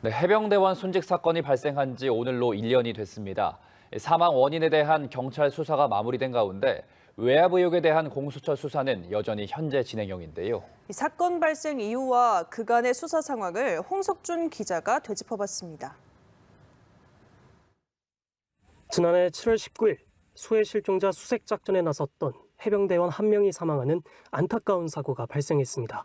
네, 해병대원 순직 사건이 발생한 지 오늘로 1년이 됐습니다. 사망 원인에 대한 경찰 수사가 마무리된 가운데 외압 의혹에 대한 공수처 수사는 여전히 현재 진행형인데요. 이 사건 발생 이유와 그간의 수사 상황을 홍석준 기자가 되짚어봤습니다. 지난해 7월 19일 수해 실종자 수색 작전에 나섰던 해병대원 한 명이 사망하는 안타까운 사고가 발생했습니다.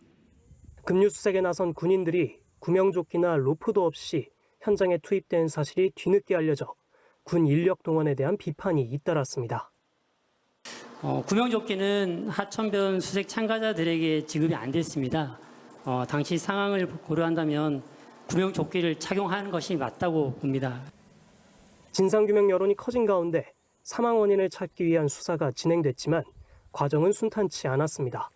급류 수색에 나선 군인들이 구명조끼나 로프도 없이 현장에 투입된 사실이 뒤늦게 알려져 군 인력 동원에 대한 비판이 잇따랐습니다. 구명조끼는 하천변 수색 참가자들에게 지급이 안 됐습니다. 당시 상황을 고려한다면 구명조끼를 착용하는 것이 맞다고 봅니다. 진상규명 여론이 커진 가운데 사망 원인을 찾기 위한 수사가 진행됐지만 과정은 순탄치 않았습니다.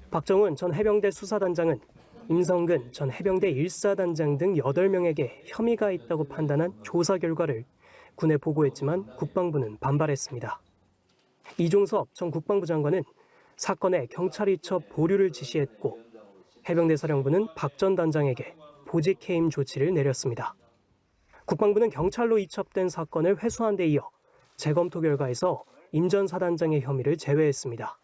박정훈 전 해병대 수사단장은 임성근 전 해병대 1사단장 등 8명에게 혐의가 있다고 판단한 조사 결과를 군에 보고했지만 국방부는 반발했습니다. 이종섭 전 국방부 장관은 사건에 경찰이 이첩 보류를 지시했고 해병대 사령부는 박 전 단장에게 보직 해임 조치를 내렸습니다. 국방부는 경찰로 이첩된 사건을 회수한 데 이어 재검토 결과에서 임 전 사단장의 혐의를 제외했습니다.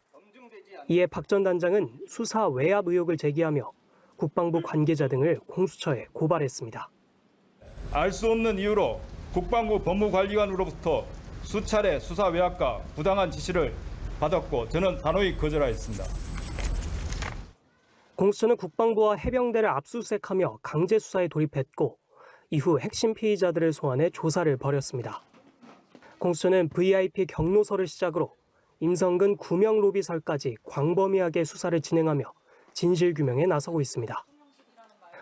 이에 박 전 단장은 수사 외압 의혹을 제기하며 국방부 관계자 등을 공수처에 고발했습니다. 알 수 없는 이유로 국방부 법무관리관으로부터 수차례 수사 외압과 부당한 지시를 받았고 저는 단호히 거절하였습니다. 공수처는 국방부와 해병대를 압수수색하며 강제 수사에 돌입했고 이후 핵심 피의자들을 소환해 조사를 벌였습니다. 공수처는 VIP 경로서를 시작으로 임성근 구명 로비설까지 광범위하게 수사를 진행하며 진실규명에 나서고 있습니다.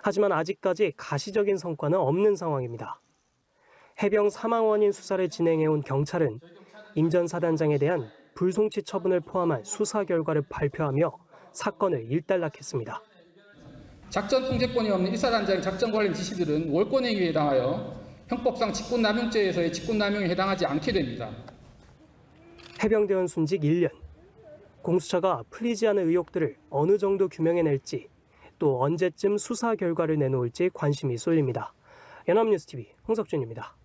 하지만 아직까지 가시적인 성과는 없는 상황입니다. 해병 사망 원인 수사를 진행해온 경찰은 임 전 사단장에 대한 불송치 처분을 포함한 수사 결과를 발표하며 사건을 일단락했습니다. 작전 통제권이 없는 1사단장의 작전 관련 지시들은 월권행위에 해당하여 형법상 직권남용죄에서의 직권남용에 해당하지 않게 됩니다. 해병대원 순직 1년. 공수처가 풀리지 않은 의혹들을 어느 정도 규명해낼지 또 언제쯤 수사 결과를 내놓을지 관심이 쏠립니다. 연합뉴스TV 홍석준입니다.